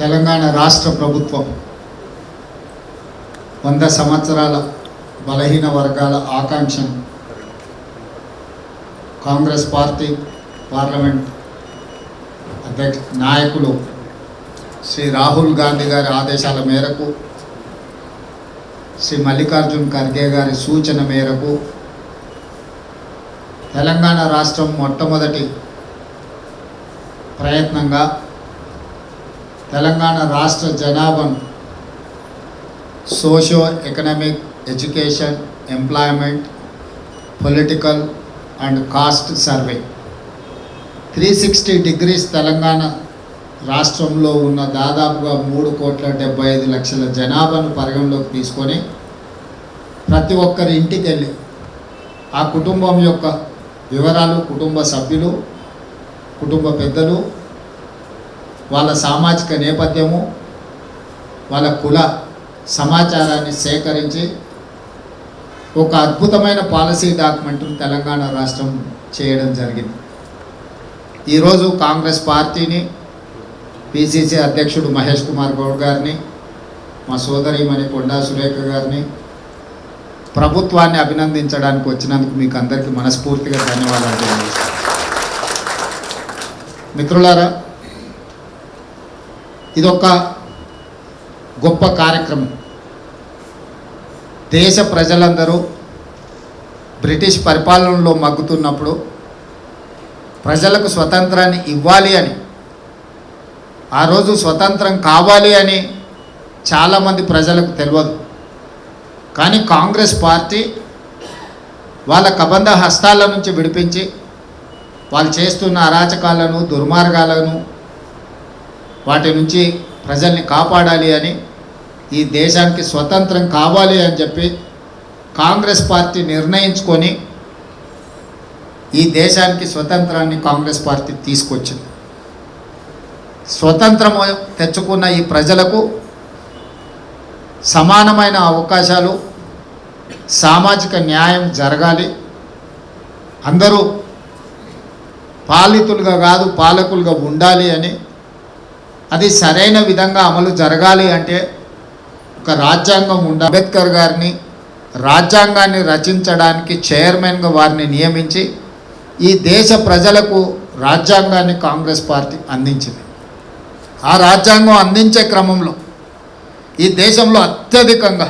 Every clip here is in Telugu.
తెలంగాణ రాష్ట్ర ప్రభుత్వం 100 సంవత్సరాల బలహీన వర్గాల ఆకాంక్షను కాంగ్రెస్ పార్టీ పార్లమెంట్ నాయకులు శ్రీ రాహుల్ గాంధీ గారి ఆదేశాల మేరకు, శ్రీ మల్లికార్జున్ ఖర్గే గారి సూచన మేరకు తెలంగాణ రాష్ట్రం మొట్టమొదటి ప్రయత్నంగా తెలంగాణ రాష్ట్ర జనాభాను socio economic, education, employment, political and caste survey 360 degrees Telangana రాష్ట్రంలో ఉన్న దాదాపుగా 3,75,00,000 జనాభాను పరిగణలోకి తీసుకొని ప్రతి ఒక్కరి ఇంటికి వెళ్ళి ఆ కుటుంబం యొక్క వివరాలు, కుటుంబ సభ్యులు, కుటుంబ పెద్దలు, వాళ్ళ సామాజిక నేపథ్యము, వాళ్ళ కుల సమాచారాన్ని సేకరించి ఒక అద్భుతమైన పాలసీ డాక్యుమెంట్ను తెలంగాణ రాష్ట్రం చేయడం జరిగింది. ఈరోజు కాంగ్రెస్ పార్టీని, పిసిసి అధ్యక్షుడు మహేష్ కుమార్ గౌడ్ గారిని, మా సోదరిమణి కొండా సురేఖ గారిని, ప్రభుత్వాన్ని అభినందించడానికి వచ్చినందుకు మీకు అందరికీ మనస్ఫూర్తిగా ధన్యవాదాలు తెలియజేస్తాను. మిత్రులారా, ఇదొక గొప్ప కార్యక్రమం. దేశ ప్రజలందరూ బ్రిటిష్ పరిపాలనలో మగ్గుతున్నప్పుడు ప్రజలకు స్వతంత్రాన్ని ఇవ్వాలి అని, ఆ రోజు స్వతంత్రం కావాలి అని చాలామంది ప్రజలకు తెలియదు. కానీ కాంగ్రెస్ పార్టీ వాళ్ళ కబంధ హస్తాల నుంచి విడిపించి వాళ్ళు చేస్తున్న అరాచకాలను, దుర్మార్గాలను వాటి నుంచి ప్రజల్ని కాపాడాలి అని, ఈ దేశానికి స్వతంత్రం కావాలి అని చెప్పి కాంగ్రెస్ పార్టీ నిర్ణయించుకొని ఈ దేశానికి స్వతంత్రాన్ని కాంగ్రెస్ పార్టీ తీసుకొచ్చింది. స్వతంత్రం తెచ్చుకున్న ఈ ప్రజలకు సమానమైన అవకాశాలు, సామాజిక న్యాయం జరగాలి, అందరూ పాలితులుగా కాదు పాలకులుగా ఉండాలి అని, అది సరైన విధంగా అమలు జరగాలి అంటే ఒక రాజ్యాంగం ఉండాలి. అంబేద్కర్ గారిని రాజ్యాంగాన్ని రచించడానికి చైర్మన్గా వారిని నియమించి ఈ దేశ ప్రజలకు రాజ్యాంగాన్ని కాంగ్రెస్ పార్టీ అందించింది. ఆ రాజ్యాంగం అందించే క్రమంలో ఈ దేశంలో అత్యధికంగా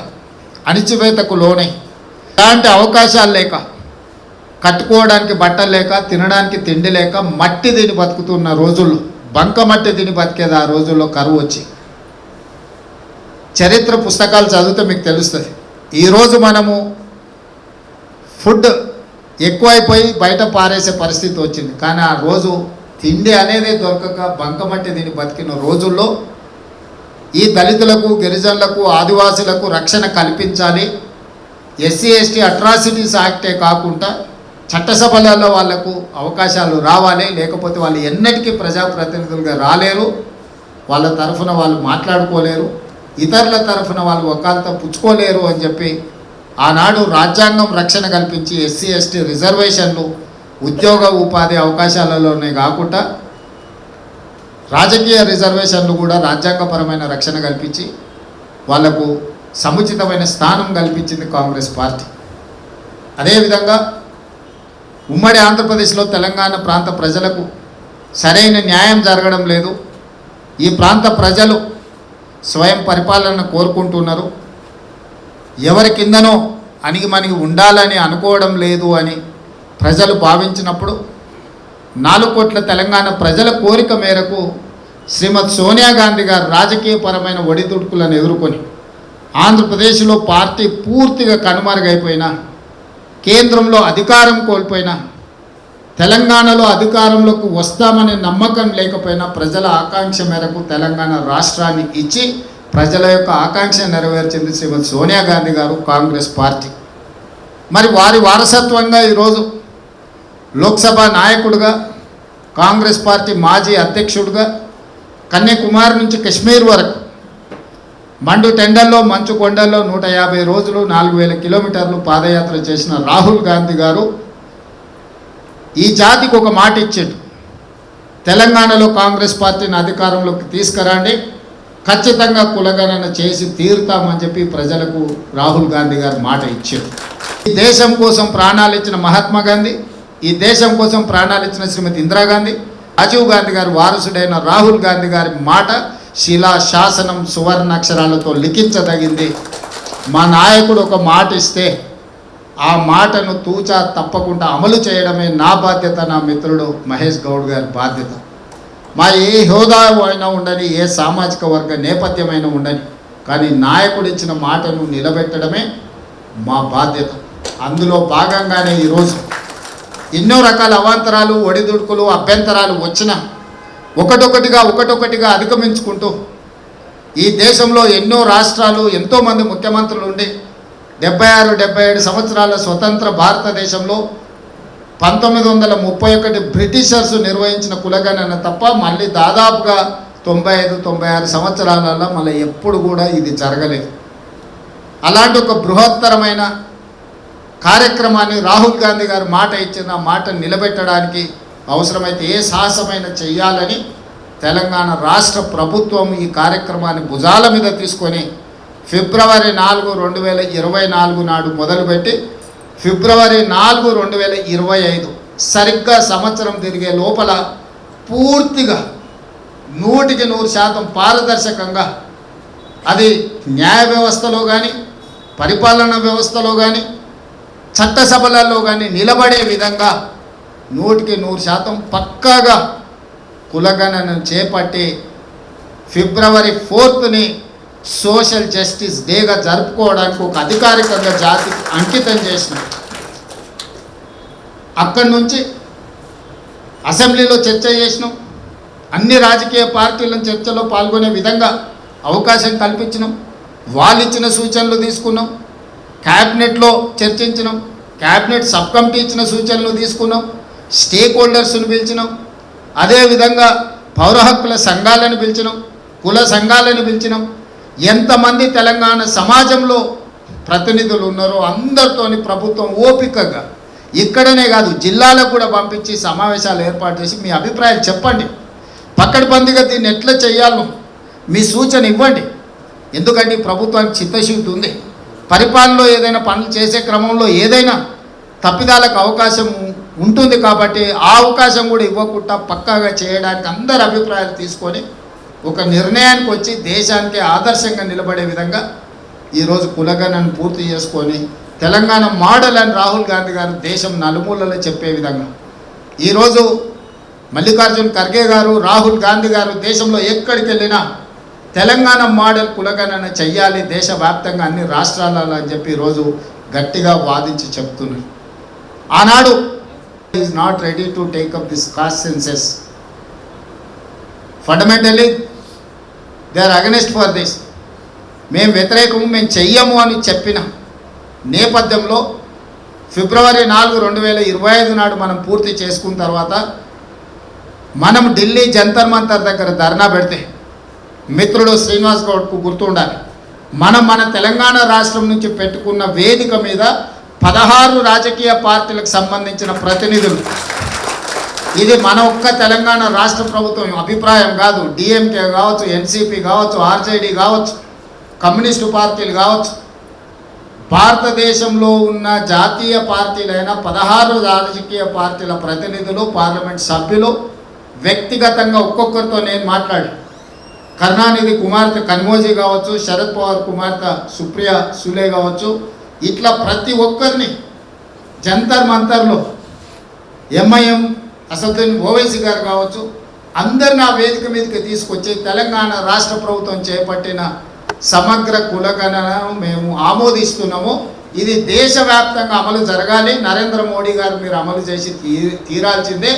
అణిచివేతకు లోనై, ఎలాంటి అవకాశాలు లేక, కట్టుకోవడానికి బట్టలు లేక, తినడానికి తిండి లేక, మట్టి తిని బతుకుతున్న రోజుల్లో, బంకమట్టి తిని బతికేది ఆ రోజుల్లో కరువు వచ్చి, చరిత్ర పుస్తకాలు చదివితే మీకు తెలుస్తుంది. ఈరోజు మనము ఫుడ్ ఎక్కువైపోయి బయట పారేసే పరిస్థితి వచ్చింది. కానీ ఆ రోజు తిండి అనేది దొరకక బంకమట్టి తిని బతికిన రోజుల్లో ఈ దళితులకు, గిరిజనులకు, ఆదివాసులకు రక్షణ కల్పించాలి. ఎస్సీ ఎస్టీ అట్రాసిటీస్ యాక్టే కాకుండా చట్టసభలలో వాళ్లకు అవకాశాలు రావాలి. లేకపోతే వాళ్ళు ఎన్నటికీ ప్రజాప్రతినిధులుగా రాలేరు, వాళ్ళ తరఫున వాళ్ళు మాట్లాడుకోలేరు, ఇతరుల తరఫున వాళ్ళు వకాల్తా పుచ్చుకోలేరు అని చెప్పి ఆనాడు రాజ్యాంగం రక్షణ కల్పించి ఎస్సీ ఎస్టీ రిజర్వేషన్లు ఉద్యోగ ఉపాధి అవకాశాలలోనే కాకుండా రాజకీయ రిజర్వేషన్లు కూడా రాజ్యాంగపరమైన రక్షణ కల్పించి వాళ్లకు సముచితమైన స్థానం కల్పించింది కాంగ్రెస్ పార్టీ. అదేవిధంగా ఉమ్మడి ఆంధ్రప్రదేశ్లో తెలంగాణ ప్రాంత ప్రజలకు సరైన న్యాయం జరగడం లేదు. ఈ ప్రాంత ప్రజలు స్వయం పరిపాలన కోరుకుంటున్నారు. ఎవరి కిందనో అణిగిమణిగి ఉండాలని అనుకోవడం లేదు అని ప్రజలు భావించినప్పుడు 4 కోట్ల తెలంగాణ ప్రజల కోరిక మేరకు శ్రీమతి సోనియా గాంధీ గారు రాజకీయపరమైన ఒడిదుడుకులను ఎదుర్కొని ఆంధ్రప్రదేశ్లో పార్టీ పూర్తిగా కనుమరుగైపోయినా, కేంద్రంలో అధికారం కోల్పోయినా, తెలంగాణలో అధికారంలోకి వస్తామనే నమ్మకం లేకపోయినా ప్రజల ఆకాంక్ష మేరకు తెలంగాణ రాష్ట్రాన్ని ఇచ్చి ప్రజల యొక్క ఆకాంక్ష నెరవేర్చింది శ్రీమతి సోనియా గాంధీ గారు, కాంగ్రెస్ పార్టీ. మరి వారి వారసత్వంగా ఈరోజు లోక్సభ నాయకుడిగా, కాంగ్రెస్ పార్టీ మాజీ అధ్యక్షుడిగా, కన్యాకుమారి నుంచి కశ్మీర్ వరకు మండు టెండల్లో, మంచు కొండల్లో 150 రోజులు 4000 కిలోమీటర్లు పాదయాత్ర చేసిన రాహుల్ గాంధీ గారు ఈ జాతికి ఒక మాట ఇచ్చాడు. తెలంగాణలో కాంగ్రెస్ పార్టీని అధికారంలోకి తీసుకురండి, ఖచ్చితంగా కులగణన చేసి తీరుతామని చెప్పి ప్రజలకు రాహుల్ గాంధీ గారు మాట ఇచ్చారు. ఈ దేశం కోసం ప్రాణాలు ఇచ్చిన మహాత్మా గాంధీ, ఈ దేశం కోసం ప్రాణాలు ఇచ్చిన శ్రీమతి ఇందిరాగాంధీ, రాజీవ్ గాంధీ గారి వారసుడైన రాహుల్ గాంధీ గారి మాట శిలా శాసనం సువర్ణాక్షరాలతో లిఖించదగింది. మా నాయకుడు ఒక మాట ఇస్తే ఆ మాటను తూచా తప్పకుండా అమలు చేయడమే నా బాధ్యత, నా మిత్రుడు మహేష్ గౌడ్ గారి బాధ్యత. మా ఏ హోదా అయినా ఉండని, ఏ సామాజిక వర్గ నేపథ్యమైనా ఉండని, కానీ నాయకుడు ఇచ్చిన మాటను నిలబెట్టడమే మా బాధ్యత. అందులో భాగంగానే ఈరోజు ఎన్నో రకాల అవాంతరాలు, ఒడిదుడుకులు, అభ్యంతరాలు వచ్చినా ఒకటొకటిగా అధిగమించుకుంటూ ఈ దేశంలో ఎన్నో రాష్ట్రాలు, ఎంతోమంది ముఖ్యమంత్రులు ఉండి 76-77 సంవత్సరాల స్వతంత్ర భారతదేశంలో 1931 బ్రిటిషర్స్ నిర్వహించిన కులగణన తప్ప మళ్ళీ దాదాపుగా 95-96 సంవత్సరాలలో మళ్ళీ ఎప్పుడు కూడా ఇది జరగలేదు. అలాంటి ఒక బృహత్తరమైన కార్యక్రమాన్ని రాహుల్ గాంధీ గారు మాట ఇచ్చిన మాట నిలబెట్టడానికి అవసరమైతే ఏ సాహసమైనా చెయ్యాలని తెలంగాణ రాష్ట్ర ప్రభుత్వం ఈ కార్యక్రమాన్ని భుజాల మీద తీసుకొని ఫిబ్రవరి 4, 2024 నాడు మొదలుపెట్టి ఫిబ్రవరి 4, 2025 సరిగ్గా సంవత్సరం తిరిగే లోపల పూర్తిగా 100% పారదర్శకంగా అది న్యాయ వ్యవస్థలో కానీ, పరిపాలనా వ్యవస్థలో కానీ, చట్టసభలలో కానీ నిలబడే విధంగా 100% పక్కాగా కులగణనను చేపట్టి ఫిబ్రవరి 4ని సోషల్ జస్టిస్ డేగా జరుపుకోవడానికి ఒక అధికారికంగా జాతికి అంకితం చేసిన. అక్కడి నుంచి అసెంబ్లీలో చర్చ చేసినాం, అన్ని రాజకీయ పార్టీలను చర్చలో పాల్గొనే విధంగా అవకాశం కల్పించినాం, వాళ్ళు ఇచ్చిన సూచనలు తీసుకున్నాం, క్యాబినెట్లో చర్చించినాం, క్యాబినెట్ సబ్ కమిటీ ఇచ్చిన సూచనలు తీసుకున్నాం, స్టేక్ హోల్డర్స్ను పిలిచినాం, అదేవిధంగా పౌర హక్కుల సంఘాలను పిలిచినాం, కుల సంఘాలను పిలిచినాం. ఎంతమంది తెలంగాణ సమాజంలో ప్రతినిధులు ఉన్నారో అందరితోని ప్రభుత్వం ఓపికగా ఇక్కడనే కాదు జిల్లాలకు కూడా పంపించి సమావేశాలు ఏర్పాటు చేసి మీ అభిప్రాయాలు చెప్పండి, పక్కడబందిగా దీన్ని ఎట్లా చేయాలో మీ సూచన ఇవ్వండి. ఎందుకంటే ప్రభుత్వానికి చిత్తశుద్ధి ఉంది. పరిపాలనలో ఏదైనా పనులు చేసే క్రమంలో ఏదైనా తప్పిదాలకు అవకాశం ఉంటుంది కాబట్టి ఆ అవకాశం కూడా ఇవ్వకుండా పక్కాగా చేయడానికి అందరి అభిప్రాయాలు తీసుకొని ఒక నిర్ణయానికి వచ్చి దేశానికి ఆదర్శంగా నిలబడే విధంగా ఈరోజు కులగణను పూర్తి చేసుకొని తెలంగాణ మోడల్ అని రాహుల్ గాంధీ గారు దేశం నలుమూలలో చెప్పే విధంగా ఈరోజు మల్లికార్జున్ ఖర్గే గారు, రాహుల్ గాంధీ గారు దేశంలో ఎక్కడికి వెళ్ళినా తెలంగాణ మోడల్ కులగణన చెయ్యాలి దేశవ్యాప్తంగా అన్ని రాష్ట్రాలలో అని చెప్పి ఈరోజు గట్టిగా వాదించి చెప్తున్నారు. ఆనాడు is not ready to take up this caste census. Fundamentally they are against for this. మేము వ్యతిరేకము, మేము చెయ్యము అని చెప్పిన నేపథ్యంలో ఫిబ్రవరి 4, 2025 నాడు మనం పూర్తి చేసుకున్న తర్వాత మనం ఢిల్లీ జంతర్ మంతర్ దగ్గర ధర్నా పెడితే మిత్రుడు శ్రీనివాస్ గౌడ్కు గుర్తుండాలి, మన తెలంగాణ రాష్ట్రం నుంచి పెట్టుకున్న వేదిక మీద 16 రాజకీయ పార్టీలకు సంబంధించిన ప్రతినిధులు, ఇది మన ఒక్క తెలంగాణ రాష్ట్ర ప్రభుత్వం అభిప్రాయం కాదు, డిఎంకే కావచ్చు, ఎన్సిపి కావచ్చు, ఆర్జేడీ కావచ్చు, కమ్యూనిస్టు పార్టీలు కావచ్చు, భారతదేశంలో ఉన్న జాతీయ పార్టీలైన 16 రాజకీయ పార్టీల ప్రతినిధులు, పార్లమెంట్ సభ్యులు వ్యక్తిగతంగా ఒక్కొక్కరితో నేను మాట్లాడి, కరుణానిధి కుమార్తె కన్మోజీ కావచ్చు, శరద్ పవార్ కుమార్తె సుప్రియా సులే కావచ్చు, ఇట్లా ప్రతి ఒక్కరిని జంతర్ మంతర్లో ఎంఐఎం అసదుద్దీన్ ఓవైసీ గారు కావచ్చు, అందరిని ఆ వేదిక మీదకి తీసుకొచ్చి తెలంగాణ రాష్ట్ర ప్రభుత్వం చేపట్టిన సమగ్ర కులగణనను మేము ఆమోదిస్తున్నాము, ఇది దేశవ్యాప్తంగా అమలు జరగాలి, నరేంద్ర మోడీ గారు మీరు అమలు చేసి తీరాల్సిందే,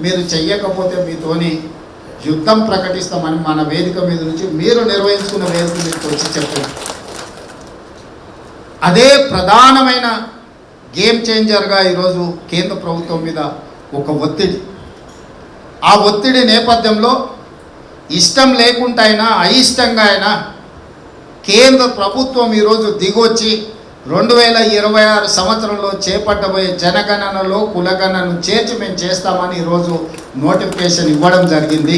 మీరు చెయ్యకపోతే మీతోని యుద్ధం ప్రకటిస్తామని మన వేదిక మీద నుంచి మీరు నిర్వహించుకున్న వేదిక మీదకి వచ్చి చెప్పారు. అదే ప్రధానమైన గేమ్ చేంజర్గా ఈరోజు కేంద్ర ప్రభుత్వం మీద ఒక ఒత్తిడి, ఆ ఒత్తిడి నేపథ్యంలో ఇష్టం లేకుండా అయినా అయిష్టంగా అయినా కేంద్ర ప్రభుత్వం ఈరోజు దిగొచ్చి 2026 సంవత్సరంలో చేపట్టబోయే జనగణనలో కులగణనను చేర్చి మేము చేస్తామని ఈరోజు నోటిఫికేషన్ ఇవ్వడం జరిగింది.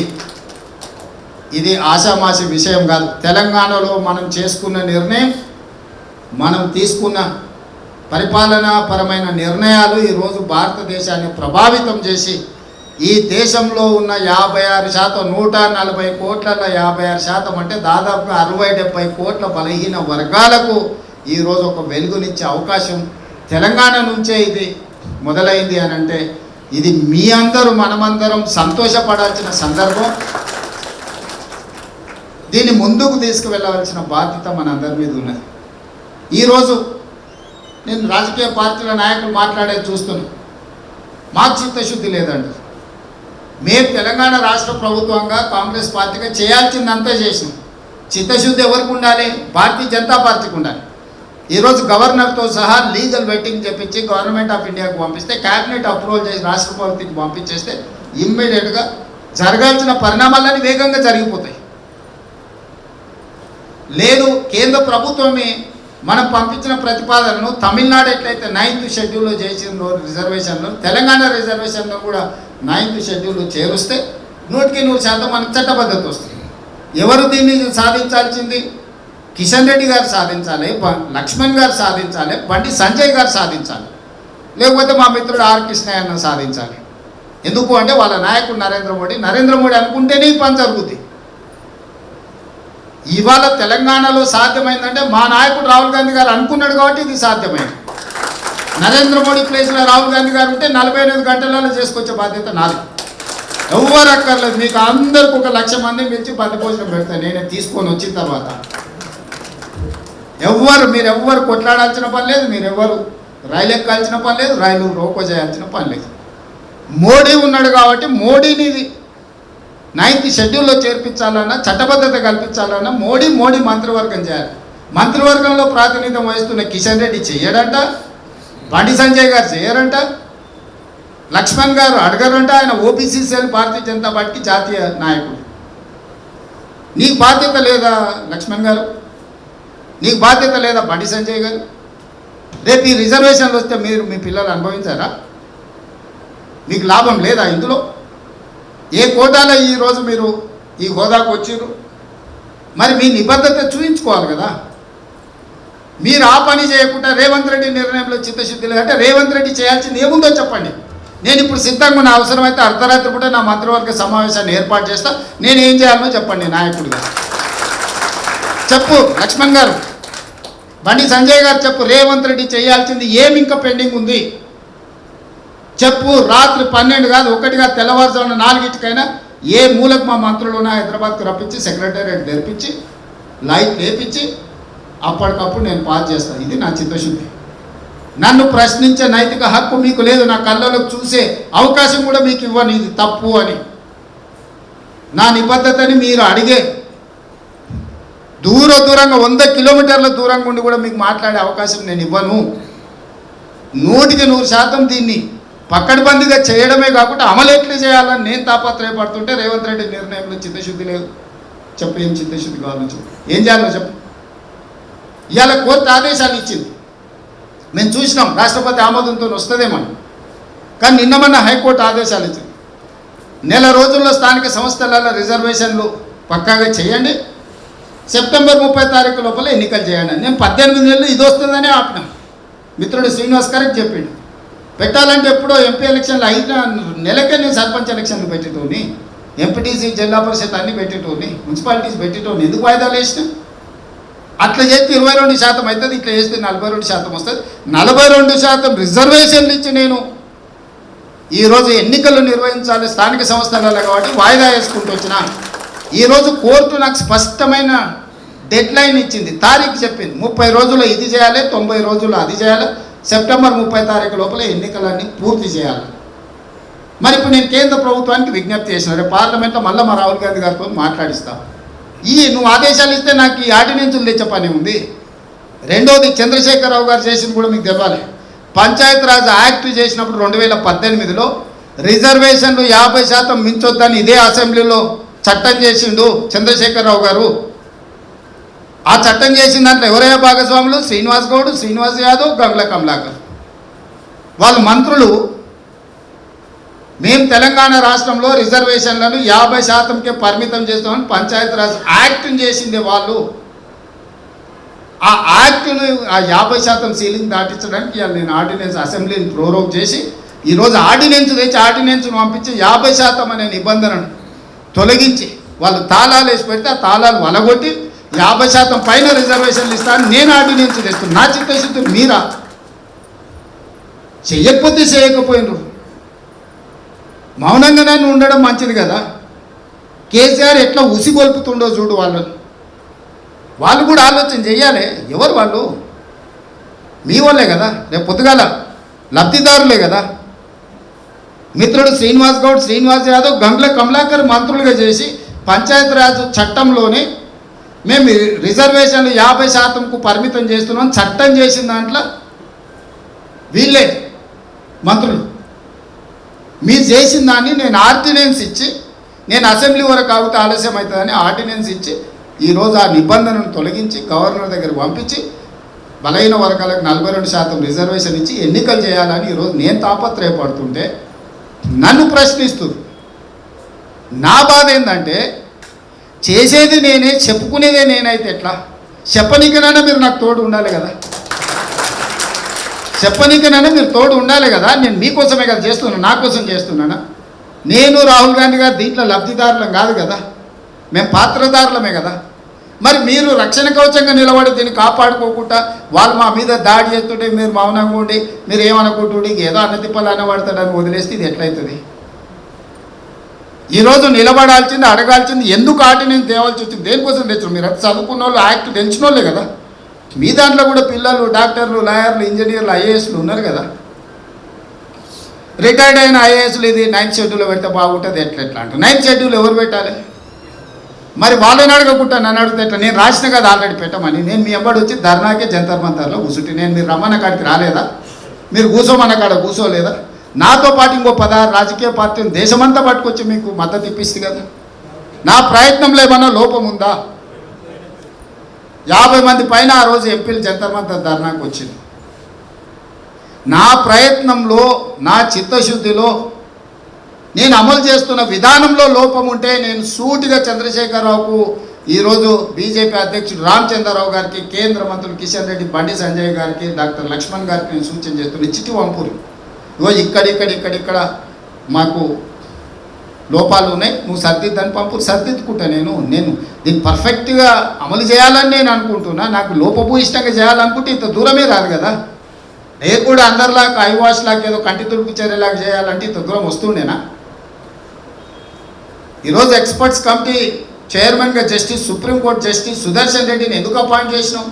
ఇది ఆషామాషి విషయం కాదు. తెలంగాణలో మనం చేసుకున్న నిర్ణయం, మనం తీసుకున్న పరిపాలనాపరమైన నిర్ణయాలు ఈరోజు భారతదేశాన్ని ప్రభావితం చేసి ఈ దేశంలో ఉన్న 56%, 140 కోట్లలో 56% అంటే దాదాపుగా 60-70 కోట్ల బలహీన వర్గాలకు ఈరోజు ఒక వెలుగునిచ్చే అవకాశం తెలంగాణ నుంచే ఇది మొదలైంది అని అంటే ఇది మీ అందరూ మనమందరం సంతోషపడాల్సిన సందర్భం. దీన్ని ముందుకు తీసుకువెళ్ళవలసిన బాధ్యత మనందరి మీద ఉన్నది. ఈరోజు నేను రాజకీయ పార్టీల నాయకులు మాట్లాడేది చూస్తున్నాను. మాకు చిత్తశుద్ధి లేదండి. మేము తెలంగాణ రాష్ట్ర ప్రభుత్వంగా కాంగ్రెస్ పార్టీగా చేయాల్సిందంతా చేసినాం. చిత్తశుద్ధి ఎవరికి ఉండాలి? భారతీయ జనతా పార్టీకి ఉండాలి. ఈరోజు గవర్నర్తో సహా లీగల్ వెట్టింగ్ చెప్పించి గవర్నమెంట్ ఆఫ్ ఇండియాకు పంపిస్తే, క్యాబినెట్ అప్రూవల్ చేసి రాష్ట్రపతికి పంపించేస్తే ఇమ్మీడియట్గా జరగాల్సిన పరిణామాలన్నీ వేగంగా జరిగిపోతాయి. లేదు, కేంద్ర ప్రభుత్వమే మనం పంపించిన ప్రతిపాదనను తమిళనాడు ఎట్లయితే 9th షెడ్యూల్లో చేసిందో రిజర్వేషన్లో, తెలంగాణ రిజర్వేషన్లో కూడా 9th షెడ్యూల్లో చేరుస్తే 100% మనకు చట్టబద్ధత వస్తుంది. ఎవరు దీన్ని సాధించాల్సింది? కిషన్ రెడ్డి గారు సాధించాలి, లక్ష్మణ్ గారు సాధించాలి, బండి సంజయ్ గారు సాధించాలి, లేకపోతే మా మిత్రుడు ఆర్ కృష్ణయ్య సాధించాలి. ఎందుకు అంటే వాళ్ళ నాయకుడు నరేంద్ర మోడీ అనుకుంటేనే ఈ పని జరుగుతుంది. ఇవాళ తెలంగాణలో సాధ్యమైందంటే మా నాయకుడు రాహుల్ గాంధీ గారు అనుకున్నాడు కాబట్టి ఇది సాధ్యమైంది. నరేంద్ర మోడీ ప్లేస్లో రాహుల్ గాంధీ గారు ఉంటే 48 గంటలలో చేసుకొచ్చే బాధ్యత నాది. ఎవరు అక్కర్లేదు, మీకు అందరికి 1 లక్ష మంది పిలిచి బండి భోజనం పెడతాను నేనే తీసుకొని వచ్చిన తర్వాత. మీరెవ్వరు కొట్లాడాల్సిన పని లేదు, మీరెవ్వరు రైలు ఎక్కాల్సిన పని లేదు, రైలు రోకో చేయాల్సిన పని లేదు. మోడీ ఉన్నాడు కాబట్టి మోడీని 9th షెడ్యూల్లో చేర్పించాలన్నా, చట్టబద్ధత కల్పించాలన్నా మోడీ మంత్రివర్గం చేయాలి. మంత్రివర్గంలో ప్రాతినిధ్యం వహిస్తున్న కిషన్ రెడ్డి చేయడంట, బండి సంజయ్ గారు చేయరంట, లక్ష్మణ్ గారు అడగరంట. ఆయన ఓబీసీ సెల్ భారతీయ జనతా పార్టీకి జాతీయ నాయకుడు. నీకు బాధ్యత లేదా లక్ష్మణ్ గారు? నీకు బాధ్యత లేదా బండి సంజయ్ గారు? రేపు ఈ రిజర్వేషన్లు వస్తే మీరు మీ పిల్లలు అనుభవించారా? మీకు లాభం లేదా ఇందులో? ఏ కోటాలో ఈరోజు మీరు ఈ హోదాకు వచ్చారు? మరి మీ నిబద్ధత చూపించుకోవాలి కదా. మీరు ఆ పని చేయకుండా రేవంత్ రెడ్డి నిర్ణయంలో చిత్తశుద్ధి లేదంటే రేవంత్ రెడ్డి చేయాల్సింది ఏముందో చెప్పండి. నేను ఇప్పుడు సిద్ధంగా ఉన్న అవసరమైతే అర్ధరాత్రి పూట నా మంత్రివర్గ సమావేశాన్ని ఏర్పాటు చేస్తా. నేను ఏం చేయాలో చెప్పండి నాయకుడిగా. చెప్పు లక్ష్మణ్ గారు, బండి సంజయ్ గారు చెప్పు, రేవంత్ రెడ్డి చేయాల్సింది ఏమి ఇంకా పెండింగ్ ఉంది చెప్పు. రాత్రి 12 కాదు 1 కాదు, తెల్లవారుజామున 4 ఏ మూలకు మా మంత్రులు ఉన్న హైదరాబాద్కు రప్పించి సెక్రటేరియట్ తెరిపించి లైట్ లేపించి అప్పటికప్పుడు నేను పాస్ చేస్తాను. ఇది నా చిత్తశుద్ధి. నన్ను ప్రశ్నించే నైతిక హక్కు మీకు లేదు. నా కళ్ళలోకి చూసే అవకాశం కూడా మీకు ఇవ్వను. ఇది తప్పు అని నా నిబద్ధతని మీరు అడిగే దూరంగా 100 కిలోమీటర్ల దూరంగా ఉండి కూడా మీకు మాట్లాడే అవకాశం నేను ఇవ్వను. 100% దీన్ని పక్కడబందిగా చేయడమే కాకుండా అమలు ఎట్లా చేయాలని నేను తాపత్రయపడుతుంటే రేవంత్ రెడ్డి నిర్ణయంలో చిత్తశుద్ధి లేదు. చెప్పు, ఏం చిత్తశుద్ధి కావాలో చెప్పు, ఏం చేయాలో చెప్పు. ఇవాళ కోర్టు ఆదేశాలు ఇచ్చింది, మేము చూసినాం. రాష్ట్రపతి ఆమోదంతో వస్తుందేమని, కానీ నిన్న మొన్న హైకోర్టు ఆదేశాలు ఇచ్చింది. 1 రోజుల్లో స్థానిక సంస్థలలో రిజర్వేషన్లు పక్కాగా చేయండి, సెప్టెంబర్ 30 లోపల ఎన్నికలు చేయండి. నేను 18 నెలలు ఇది వస్తుందని ఆపినాం. మిత్రుడు శ్రీనివాస్ కరెక్ట్ చెప్పిండు. పెట్టాలంటే ఎప్పుడో ఎంపీ ఎలక్షన్లు 5 నెలకే నేను సర్పంచ్ ఎలక్షన్లు పెట్టేటోని, ఎంపీటీసీ జిల్లా పరిషత్ అన్నీ పెట్టేటోని, మున్సిపాలిటీస్ పెట్టేటోని. ఎందుకు వాయిదాలు వేసిన? అట్లా చేస్తే 22% అవుతుంది, ఇట్లా చేస్తే 42% వస్తుంది. 42% రిజర్వేషన్లు ఇచ్చి నేను ఈరోజు ఎన్నికలు నిర్వహించాలి స్థానిక సంస్థలలో కాబట్టి వాయిదా వేసుకుంటూ వచ్చిన. ఈరోజు కోర్టు నాకు స్పష్టమైన డెడ్ లైన్ ఇచ్చింది, తారీఖు చెప్పింది. 30 రోజుల్లో ఇది చేయాలి, 90 రోజుల్లో అది చేయాలి, సెప్టెంబర్ 30 లోపల ఎన్నికలన్నీ పూర్తి చేయాలి. మరి ఇప్పుడు నేను కేంద్ర ప్రభుత్వానికి విజ్ఞప్తి చేసిన, రేపు పార్లమెంట్లో మళ్ళీ మా రాహుల్ గాంధీ గారితో మాట్లాడిస్తాను. నువ్వు ఆదేశాలు ఇస్తే నాకు ఈ ఆర్డినెన్సులు తెచ్చే పని ఉంది. రెండోది, చంద్రశేఖరరావు గారు చేసింది కూడా మీకు తెవ్వాలి. పంచాయతీరాజ్ యాక్ట్ చేసినప్పుడు 2018లో రిజర్వేషన్లు 50% మించొద్దని ఇదే అసెంబ్లీలో చట్టం చేసిండు చంద్రశేఖరరావు గారు. ఆ చట్టం చేసిన దాంట్లో ఎవరయ్యా భాగస్వాములు? శ్రీనివాస్ గౌడ్, శ్రీనివాస్ యాదవ్, గంగుల కమలాకర్. వాళ్ళు మంత్రులు. మేము తెలంగాణ రాష్ట్రంలో రిజర్వేషన్లను 50%కే పరిమితం చేస్తామని పంచాయతీరాజ్ యాక్ట్ని చేసింది వాళ్ళు. ఆ యాక్ట్ను ఆ 50% సీలింగ్ దాటించడానికి ఇవాళ నేను ఆర్డినెన్స్ అసెంబ్లీని ప్రోరోగ్ చేసి ఈరోజు ఆర్డినెన్స్ తెచ్చి ఆర్డినెన్స్ను పంపించి 50% అనే నిబంధనను తొలగించి వాళ్ళు తాళాలు వేసి పెడితే ఆ తాళాలు వలగొట్టి 50% పైన రిజర్వేషన్లు ఇస్తాను నేను ఆర్డినెన్స్ తెస్తాను. నా చిత్తశుద్ధి మీరా? చెయ్యకపోతే చేయకపోయినారు, మౌనంగానే ఉండడం మంచిది కదా. కేసీఆర్ ఎట్లా ఉసిగొల్పుతుండో చూడు వాళ్ళని. వాళ్ళు కూడా ఆలోచన చెయ్యాలి. ఎవరు వాళ్ళు? మీ వాళ్ళే కదా, రేపు పొద్దుగాల లబ్ధిదారులే కదా. మిత్రుడు శ్రీనివాస్ గౌడ్, శ్రీనివాస్ యాదవ్, గంగుల కమలాకర్ మంత్రులుగా చేసి పంచాయతీరాజ్ చట్టంలోనే మేము రిజర్వేషన్లు 50%కు పరిమితం చేస్తున్నాం చట్టం చేసిన దాంట్లో వీళ్ళే మంత్రులు. మీరు చేసిన దాన్ని నేను ఆర్డినెన్స్ ఇచ్చి, నేను అసెంబ్లీ వరకు ఆగితే ఆలస్యం అవుతుందని ఆర్డినెన్స్ ఇచ్చి ఈరోజు ఆ నిబంధనను తొలగించి గవర్నర్ దగ్గర పంపించి బలైన వర్గాలకు 42% రిజర్వేషన్ ఇచ్చి ఎన్నికలు చేయాలని ఈరోజు నేను తాపత్రయపడుతుంటే నన్ను ప్రశ్నిస్తుంది. నా బాధ ఏంటంటే చేసేది నేనే, చెప్పుకునేదే నేనైతే ఎట్లా? చెప్పనీకనైనా మీరు నాకు తోడు ఉండాలి కదా, చెప్పనీకనైనా మీరు తోడు ఉండాలి కదా. నేను మీకోసమే కదా చేస్తున్నాను, నా కోసం చేస్తున్నానా? నేను రాహుల్ గాంధీ గారు దీంట్లో లబ్ధిదారులం కాదు కదా, మేము పాత్రదారులమే కదా. మరి మీరు రక్షణ కవచంగా నిలబడి దీన్ని కాపాడుకోకుండా వాళ్ళు మా మీద దాడి చేస్తుంటే మీరు మౌనంగా ఉండి మీరు ఏమనుకుంటుండే ఏదో అన్నతిప్పలు అనబడతాడని వదిలేస్తే ఇది ఎట్లయితుంది? ఈరోజు నిలబడాల్సింది, అడగాల్సింది ఎందుకు ఆర్డినెన్స్ తేవాల్సి వచ్చింది, దేనికోసం తెచ్చారు? మీరు అది చదువుకున్న వాళ్ళు, యాక్ట్ తెలిసిన వాళ్ళే కదా. మీ దాంట్లో కూడా పిల్లలు డాక్టర్లు, లాయర్లు, ఇంజనీర్లు, ఐఏఎస్లు ఉన్నారు కదా. రిటైర్డ్ అయిన ఐఏఎస్లు ఇది 9th షెడ్యూల్లో పెడితే బాగుంటుంది ఎట్లా అంటే 9th షెడ్యూల్ ఎవరు పెట్టాలి? మరి వాళ్ళని అడగకుండా నన్ను అడిగితే ఎట్లా? నేను రాసిన కదా ఆల్రెడీ పెట్టమని. నేను మీ అబ్బాడు వచ్చి ధర్నాకే జంతర్ మంతర్లో కూర్చుంటే నేను మీరు రమ్మన్న కాడికి రాలేదా? మీరు కూర్చోమన్న కాడ కూర్చోలేదా? నాతో పాటు ఇంకో 16 రాజకీయ పార్టీని దేశమంతా పట్టుకొచ్చి మీకు మద్దతు ఇప్పిస్తుంది కదా. నా ప్రయత్నంలో ఏమన్నా లోపం ఉందా? 50 మంది పైన ఆ రోజు ఎంపీలు జంతర్ మంతర్ ధర్నాకు వచ్చింది. నా ప్రయత్నంలో, నా చిత్తశుద్ధిలో, నేను అమలు చేస్తున్న విధానంలో లోపం ఉంటే నేను సూటిగా చంద్రశేఖరరావుకు, ఈరోజు బీజేపీ అధ్యక్షుడు రామచంద్రరావు గారికి, కేంద్ర మంత్రులు కిషన్ రెడ్డి, బండి సంజయ్ గారికి, డాక్టర్ లక్ష్మణ్ గారికి నేను సూచన చేస్తున్నాను. చిట్టి వంపూరి ఇగో ఇక్కడిక్కడ మాకు లోపాలు ఉన్నాయి, నువ్వు సర్దిద్దని పంపు, సర్దిద్దుకుంటా. నేను దీన్ని పర్ఫెక్ట్గా అమలు చేయాలని నేను అనుకుంటున్నా. నాకు లోపభూయిష్టంగా చేయాలనుకుంటే ఇంత దూరమే రాదు కదా. నేను కూడా అందరిలాగా ఐవాష్ లాగా ఏదో కంటి తుడుపు చర్యలాగా చేయాలంటే ఇంత దూరం వస్తుండేనా? ఈరోజు ఎక్స్పర్ట్స్ కమిటీ చైర్మన్గా జస్టిస్, సుప్రీంకోర్టు జస్టిస్ సుదర్శన్ రెడ్డిని ఎందుకు అపాయింట్ చేసినాం?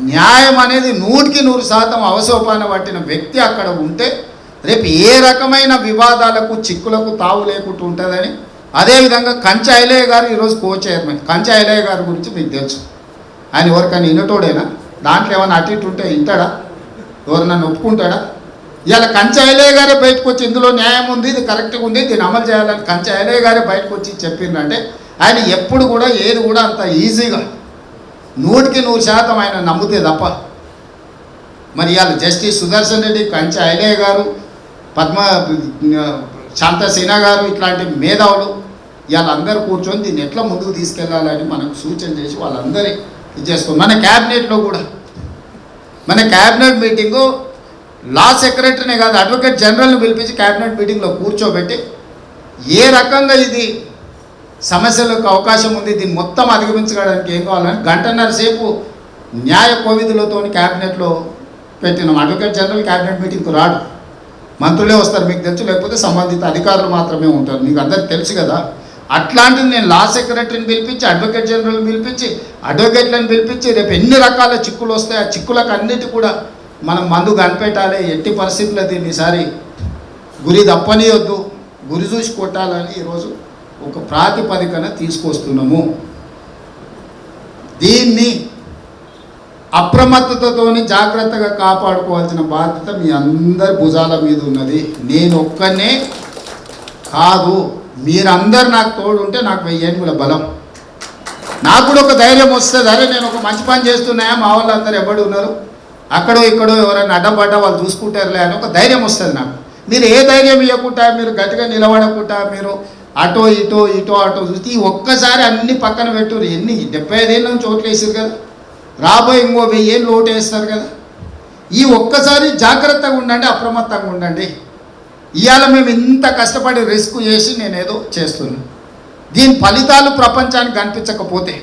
న్యాయం అనేది 100% అవసోపాన పట్టిన వ్యక్తి అక్కడ ఉంటే రేపు ఏ రకమైన వివాదాలకు, చిక్కులకు తావు లేకుండా ఉంటుందని. అదేవిధంగా కంచె ఐలయ్య గారు ఈరోజు కో చైర్మన్. కంచె ఐలయ్య గారి గురించి మీకు తెలుసు. ఆయన ఎవరికైనా వినటోడేనా? దాంట్లో ఏమైనా అటు ఇటు ఉంటే వింటాడా? ఎవరన్నా ఒప్పుకుంటాడా? ఇవాళ కంచె ఐలయ్య గారే బయటకు వచ్చి ఇందులో న్యాయం ఉంది, ఇది కరెక్ట్గా ఉంది, దీన్ని అమలు చేయాలని కంచె ఐలయ్య గారే బయటకు వచ్చి చెప్పిందంటే ఆయన ఎప్పుడు కూడా ఏది కూడా అంత ఈజీగా 100% ఆయన నమ్ముతే తప్ప. మరి ఇవాళ జస్టిస్ సుదర్శన్ రెడ్డి, కంచె ఐలయ్య గారు, శాంత సిన్హా గారు ఇట్లాంటి మేధావులు వాళ్ళందరూ కూర్చొని దీన్ని ఎట్లా ముందుకు తీసుకెళ్లాలని మనకు సూచన చేసి వాళ్ళందరి ఇది చేసుకోండి. మన క్యాబినెట్లో కూడా, మన క్యాబినెట్ మీటింగు లా సెక్రటరీనే కాదు అడ్వకేట్ జనరల్ని పిలిపించి క్యాబినెట్ మీటింగ్లో కూర్చోబెట్టి ఏ రకంగా ఇది సమస్యలకు అవకాశం ఉంది, దీన్ని మొత్తం అధిగమించడానికి ఏం కావాలని 1.5 సేపు న్యాయ కోవిధులతో క్యాబినెట్లో పెట్టినాం. అడ్వకేట్ జనరల్ క్యాబినెట్ మీటింగ్కు రాడు, మంత్రులే వస్తారు, మీకు తెలుసు. లేకపోతే సంబంధిత అధికారులు మాత్రమే ఉంటారు, మీకు అందరికి తెలుసు కదా. అట్లాంటిది నేను లా సెక్రటరీని పిలిపించి, అడ్వకేట్ జనరల్ని పిలిపించి, అడ్వకేట్లను పిలిపించి రేపు ఎన్ని రకాల చిక్కులు వస్తాయి, ఆ చిక్కులకు అన్నిటి కూడా మనం మందు కనిపెట్టాలి. ఎట్టి పరిస్థితుల్లో దీన్ని ఈసారి గురి తప్పనియొద్దు, గురి చూసి కొట్టాలని ఈరోజు ఒక ప్రాతిపదికన తీసుకొస్తున్నాము. దీన్ని అప్రమత్తతతోని జాగ్రత్తగా కాపాడుకోవాల్సిన బాధ్యత మీ అందరి భుజాల మీద ఉన్నది. నేను ఒక్కనే కాదు, మీరందరు నాకు తోడు ఉంటే నాకు 1000 ఏనుగుల బలం. నాకు కూడా ఒక ధైర్యం వస్తుంది, అరే నేను ఒక మంచి పని చేస్తున్నాయా, మా వాళ్ళందరూ ఎవడు ఉన్నారు, అక్కడో ఇక్కడో ఎవరైనా అడ్డం పడ్డా వాళ్ళు చూసుకుంటారులే అని ఒక ధైర్యం వస్తుంది నాకు. మీరు ఏ ధైర్యం ఇవ్వకుండా, మీరు గట్టిగా నిలబడకుండా, మీరు అటో ఇటో చూస్తే ఈ ఒక్కసారి అన్ని పక్కన పెట్టురు. ఎన్ని 75 ఏళ్ళ నుంచి ఓట్లు వేసారు కదా, రాబోయే ఇంకో 1000 ఏళ్ళు ఓటు వేస్తారు కదా. ఈ ఒక్కసారి జాగ్రత్తగా ఉండండి, అప్రమత్తంగా ఉండండి. ఇవాళ మేము ఇంత కష్టపడి రిస్క్ చేసి నేనేదో చేస్తున్నాను. దీని ఫలితాలు ప్రపంచానికి కనిపించకపోతే,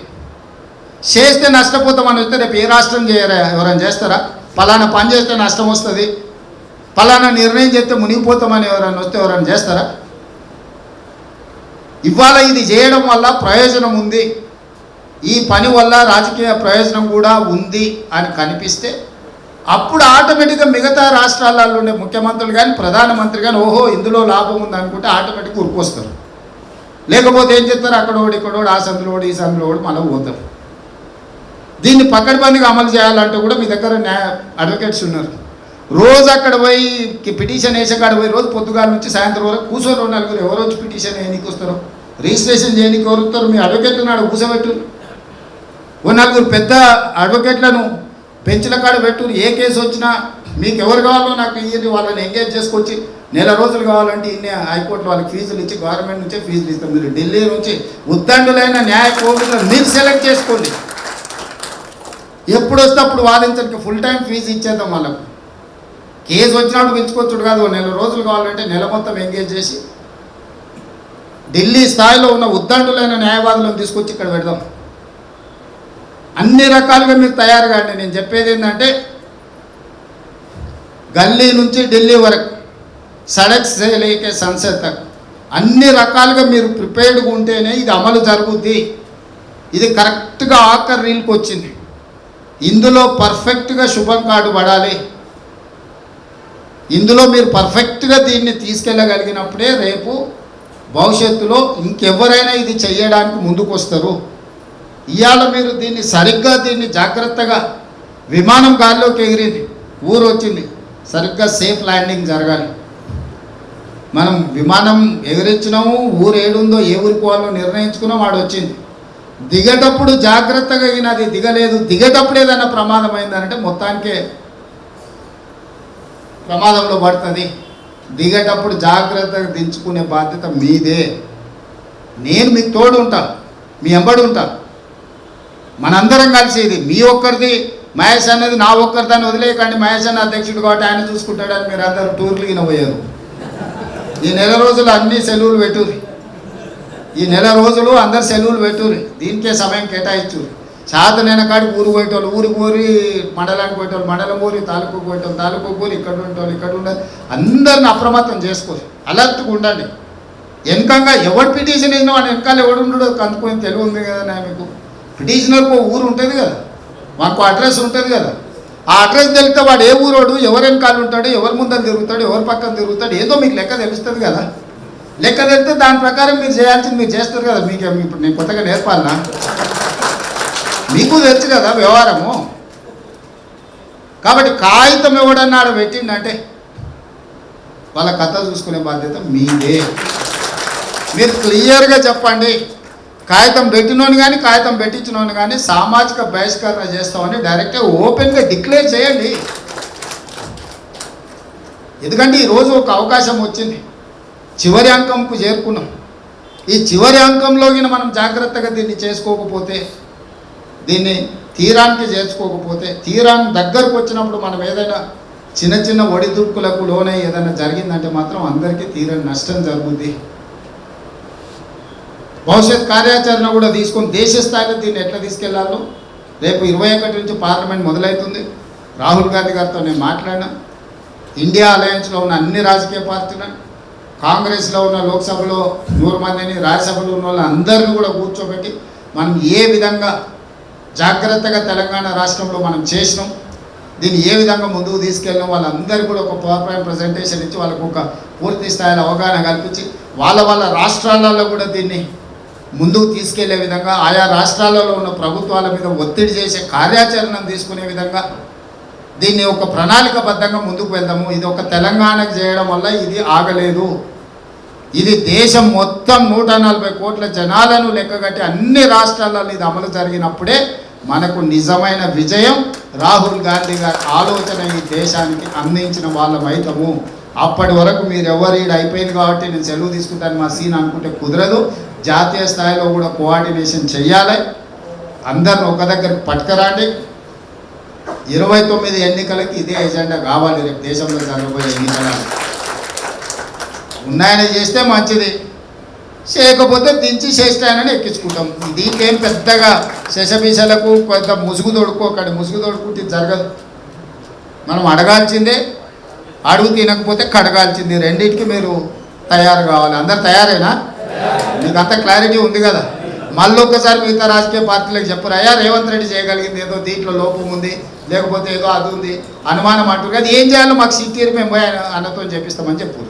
చేస్తే నష్టపోతామని వస్తే రేపు ఏ రాష్ట్రం చేయరా? ఎవరైనా చేస్తారా? పలానా పని చేస్తే నష్టం వస్తుంది, పలానా నిర్ణయం చేస్తే మునిగిపోతామని ఎవరైనా వస్తే ఎవరైనా చేస్తారా? ఇవాళ ఇది చేయడం వల్ల ప్రయోజనం ఉంది, ఈ పని వల్ల రాజకీయ ప్రయోజనం కూడా ఉంది అని కనిపిస్తే అప్పుడు ఆటోమేటిక్గా మిగతా రాష్ట్రాలలో ఉండే ముఖ్యమంత్రులు కానీ ప్రధానమంత్రి కానీ ఓహో ఇందులో లాభం ఉంది అనుకుంటే ఆటోమేటిక్గా ఉరుకొస్తారు. లేకపోతే ఏం చేస్తారు, అక్కడోడు ఇక్కడోడు, ఆ సందులోడు ఈ సందులోడు మళ్ళీ పోతారు. దీన్ని పకడ్బందీగా అమలు చేయాలంటే కూడా మీ దగ్గర అడ్వకేట్స్ ఉన్నారు. రోజు అక్కడ పోయి పిటిషన్ వేసే కాడ పోయి రోజు పొద్దుగాల నుంచి సాయంత్రం వరకు కూర్చొని 2 నలుగురు ఎవరు వచ్చి పిటిషన్ వేయనీకి వస్తారు, రిజిస్ట్రేషన్ చేయనీకి ఎవరు వస్తారు? మీ అడ్వకేట్లను ఆడ కూర్చోబెట్టు, 2 నలుగురు పెద్ద అడ్వకేట్లను బెంచ్ల కాడ పెట్టు. ఏ కేసు వచ్చినా మీకు ఎవరు కావాలో నాకు ఇయ్యండి, వాళ్ళని ఎంగేజ్ చేసుకొచ్చి నెల రోజులు కావాలంటే ఇన్ని హైకోర్టులో వాళ్ళకి ఫీజులు ఇచ్చి గవర్నమెంట్ నుంచే ఫీజులు ఇస్తాం. మీరు ఢిల్లీ నుంచి ఉద్దండులైన న్యాయ కోర్టులో మీరు సెలెక్ట్ చేసుకోండి, ఎప్పుడు వస్తే అప్పుడు వాదించడానికి ఫుల్ టైం ఫీజు ఇచ్చేద్దాం. వాళ్ళకు కేసు వచ్చినప్పుడు పెంచుకోవచ్చు కాదు, నెల రోజులు కావాలంటే నెల మొత్తం ఎంగేజ్ చేసి ఢిల్లీ స్థాయిలో ఉన్న ఉద్దండులైన న్యాయవాదులను తీసుకొచ్చి ఇక్కడ పెడదాం. అన్ని రకాలుగా మీరు తయారు కాండి. నేను చెప్పేది ఏంటంటే గల్లీ నుంచి ఢిల్లీ వరకు, సడక్ సే లేకే సంసద్ తక్ అన్ని రకాలుగా మీరు ప్రిపేర్డ్గా ఉంటేనే ఇది అమలు జరుగుద్ది. ఇది కరెక్ట్గా ఆఖరి రీల్కి వచ్చింది. ఇందులో పర్ఫెక్ట్గా శుభం కార్డు పడాలి. ఇందులో మీరు పర్ఫెక్ట్గా దీన్ని తీసుకెళ్ళగలిగినప్పుడే రేపు భవిష్యత్తులో ఇంకెవరైనా ఇది చేయడానికి ముందుకు వస్తారు. ఇవాళ మీరు దీన్ని సరిగ్గా దీన్ని జాగ్రత్తగా, విమానం గాల్లోకి ఎగిరింది, ఊరు వచ్చింది, సరిగ్గా సేఫ్ ల్యాండింగ్ జరగాలి. మనం విమానం ఎగిరించినాము, ఊరు ఏడుందో ఏ ఊరికి పోవాలో నిర్ణయించుకున్నాం, వాడు వచ్చింది. దిగేటప్పుడు జాగ్రత్తగా అది దిగలేదు, దిగేటప్పుడు ఏదైనా ప్రమాదం అయిందనంటే మొత్తానికే ప్రమాదంలో పడుతుంది. దిగేటప్పుడు జాగ్రత్తగా దించుకునే బాధ్యత మీదే. నేను మీకు తోడు ఉంటా, మీ ఎంబడి ఉంటా, మనందరం కలిసి. ఇది మీ ఒక్కరిది, మహేష్ అనేది నా ఒక్కరిదాన్ని వదిలేయకండి. మహేష్ అన్న అధ్యక్షుడు కాబట్టి ఆయన చూసుకుంటాడని మీరు అందరూ టూర్లు కింద పోయారు. ఈ నెల రోజులు అన్ని సెలవులు పెట్టుర్రి, ఈ నెల రోజులు అందరు సెలవులు పెట్టుర్రి, దీనికే సమయం కేటాయించుర్రి. శాతనైన కాడికి ఊరు పోయేటోళ్ళు ఊరికి పోరి, మండలానికి పోయేటోళ్ళు మండలం పోరి, తాలూకు పోయేటోళ్ళు తాలూకు పోరి, ఇక్కడ ఉండేటోళ్ళు ఇక్కడ ఉండాలి. అందరిని అప్రమత్తం చేసుకోరు, అలర్ట్గా ఉండండి. వెనకంగా ఎవరు పిటిషన్ వేసినా వాడు వెనకాల ఎవడు ఉండడు కనుక్కొని తెలివి ఉంది కదా మీకు. పిటిషనర్కి ఊరు ఉంటుంది కదా, మాకు అడ్రస్ ఉంటుంది కదా. ఆ అడ్రస్ తెలిస్తే వాడు ఏ ఊరోడు, ఎవరు వెనకాల ఉంటాడు, ఎవరి ముందర తిరుగుతాడు, ఎవరి పక్కన తిరుగుతాడు, ఏదో మీకు లెక్క తెలుస్తుంది కదా. లెక్క తెలిస్తే దాని ప్రకారం మీరు చేయాల్సింది మీరు చేస్తారు కదా. మీకు ఇప్పుడు నేను కొత్తగా నేర్పాలనా? మీకు తెలుసు కదా వ్యవహారము. కాబట్టి కాగితం ఎవడన్నా ఆడ పెట్టిండంటే వాళ్ళ కథ చూసుకునే బాధ్యత మీదే. మీరు క్లియర్గా చెప్పండి, కాగితం పెట్టినోని కానీ కాగితం పెట్టించినోని కానీ సామాజిక బహిష్కరణ చేస్తామని డైరెక్ట్గా ఓపెన్గా డిక్లేర్ చేయండి. ఎందుకంటే ఈరోజు ఒక అవకాశం వచ్చింది, చివరి అంకంకు చేరుకున్నాం. ఈ చివరి అంకంలోకి మనం జాగ్రత్తగా దీన్ని చేసుకోకపోతే, దీన్ని తీరానికి చేర్చుకోకపోతే, తీరానికి దగ్గరకు వచ్చినప్పుడు మనం ఏదైనా చిన్న చిన్న ఒడిదుడుకులకు లోనై ఏదైనా జరిగిందంటే మాత్రం అందరికీ తీరని నష్టం జరుగుద్ది. భవిష్యత్ కార్యాచరణ కూడా తీసుకొని దేశ స్థాయిలో దీన్ని ఎట్లా తీసుకెళ్లాలో రేపు 21 నుంచి పార్లమెంట్ మొదలవుతుంది. రాహుల్ గాంధీ గారితో నేను మాట్లాడినా, ఇండియా అలయన్స్లో ఉన్న అన్ని రాజకీయ పార్టీలను, కాంగ్రెస్లో ఉన్న లోక్సభలో 100 మందిని, రాజ్యసభలో ఉన్న వాళ్ళు అందరినీ కూడా కూర్చోబెట్టి మనం ఏ విధంగా జాగ్రత్తగా తెలంగాణ రాష్ట్రంలో మనం చేసినాం, దీన్ని ఏ విధంగా ముందుకు తీసుకెళ్ళినాం, వాళ్ళందరికీ కూడా ఒక పవర్ పాయింట్ ప్రజెంటేషన్ ఇచ్చి వాళ్ళకు ఒక పూర్తి స్థాయిలో అవగాహన కల్పించి వాళ్ళ రాష్ట్రాలలో కూడా దీన్ని ముందుకు తీసుకెళ్లే విధంగా, ఆయా రాష్ట్రాలలో ఉన్న ప్రభుత్వాల మీద ఒత్తిడి చేసే కార్యాచరణను తీసుకునే విధంగా దీన్ని ఒక ప్రణాళికబద్ధంగా ముందుకు వెళ్దాము. ఇది ఒక తెలంగాణకు చేయడం వల్ల ఇది ఆగలేదు. ఇది దేశం మొత్తం 140 కోట్ల జనాలను లెక్కగట్టి అన్ని రాష్ట్రాలలో ఇది అమలు జరిగినప్పుడే మనకు నిజమైన విజయం. రాహుల్ గాంధీ గారి ఆలోచన ఈ దేశానికి అందించిన వాళ్ళమైతము. అప్పటి వరకు మీరు ఎవరు ఈడ అయిపోయింది కాబట్టి నేను సెలవు తీసుకుంటాను మా సీన్ అనుకుంటే కుదరదు. జాతీయ స్థాయిలో కూడా కోఆర్డినేషన్ చెయ్యాలి. అందరిని ఒక దగ్గరికి పట్టుకరాండి. 29 ఎన్నికలకి ఇదే ఎజెండా కావాలి. రేపు దేశంలో జరగబోయే ఎన్నికలు ఉన్నాయని చేస్తే మంచిది, చేయకపోతే దించి చేస్తాయనని ఎక్కించుకుంటాం. దీనికేం పెద్దగా శశబీసలకు కొంత ముసుగు తొడుక్కోకండి. ముసుగు తొడుక్కుంటే జరగదు. మనం అడగాల్సిందే, అడుగు తినకపోతే కడగాల్సింది. రెండింటికి మీరు తయారు కావాలి. అందరు తయారేనా? మీకు అంత క్లారిటీ ఉంది కదా? మళ్ళీ ఒక్కసారి మిగతా రాజకీయ పార్టీలకు చెప్పరు, అయ్యా రేవంత్ రెడ్డి చేయగలిగింది ఏదో దీంట్లో లోపం ఉంది, లేకపోతే ఏదో అది ఉంది, అనుమానం అంటారు. అది ఏం చేయాలో మాకు సిటీరు మేము పోయి అన్నతో చెప్పిస్తామని చెప్పు.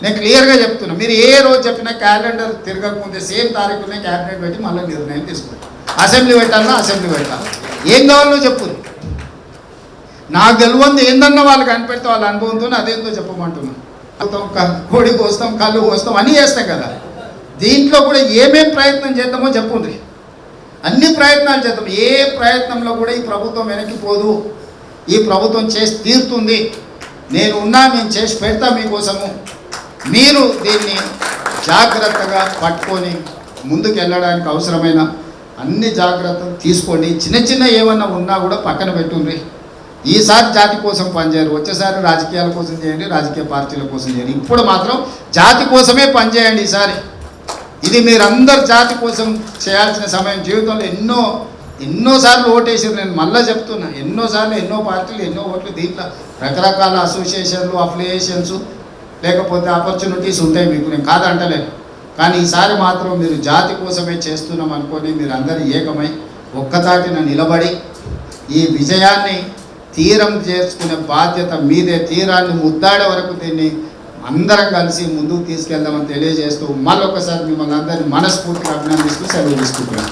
నేను క్లియర్గా చెప్తున్నా, మీరు ఏ రోజు చెప్పినా క్యాలెండర్ తిరగకముందే సేమ్ తారీఖునే క్యాబినెట్ పెట్టి మళ్ళీ నిర్ణయం తీసుకుంటాం. అసెంబ్లీ పెట్టాలన్నా అసెంబ్లీ పెట్టాలి. ఏం కావాలో చెప్పు. నాకు తెలియంది ఏందన్నా వాళ్ళకి కనిపెడితే వాళ్ళ అనుభవంతో అదేందో చెప్పమంటున్నాను. కోడి కోస్తాం, కళ్ళు కోస్తాం, అన్నీ చేస్తాం కదా. దీంట్లో కూడా ఏమేం ప్రయత్నం చేద్దామో చెప్పుండ్రి. అన్ని ప్రయత్నాలు చేద్దాం. ఏ ప్రయత్నంలో కూడా ఈ ప్రభుత్వం వెనక్కిపోదు. ఈ ప్రభుత్వం చేసి తీరుతుంది. నేను ఉన్నా, మేము చేసి పెడతా మీకోసము. మీరు దీన్ని జాగ్రత్తగా పట్టుకొని ముందుకు వెళ్ళడానికి అవసరమైన అన్ని జాగ్రత్తలు తీసుకోండి. చిన్న చిన్న ఏమన్నా ఉన్నా కూడా పక్కన పెట్టుండ్రి. ఈసారి జాతి కోసం పనిచేయరు, వచ్చేసారి రాజకీయాల కోసం చేయండి, రాజకీయ పార్టీల కోసం చేయండి. ఇప్పుడు మాత్రం జాతి కోసమే పనిచేయండి. ఈసారి ఇది మీరందరు జాతి కోసం చేయాల్సిన సమయం. జీవితంలో ఎన్నోసార్లు ఓటేసారు. నేను మళ్ళీ చెప్తున్నా, ఎన్నోసార్లు ఎన్నో పార్టీలు ఎన్నో ఓట్లు. దీంట్లో రకరకాల అసోసియేషన్లు, అఫిలియేషన్స్, లేకపోతే ఆపర్చునిటీస్ ఉంటాయి మీకు, నేను కాదంటలేను. కానీ ఈసారి మాత్రం మీరు జాతి కోసమే చేస్తున్నాం అనుకొని మీరు అందరూ ఏకమై ఒక్కతాటిన నిలబడి ఈ విజయాన్ని తీరం చేసుకునే బాధ్యత మీదే. తీరాన్ని ముద్దాడే వరకు దీన్ని అందరం కలిసి ముందుకు తీసుకెళ్దామని తెలియజేస్తూ మళ్ళొకసారి మిమ్మల్ని అందరినీ మనస్ఫూర్తిగా అభినందిస్తూ సెలవు తీసుకుంటున్నాను.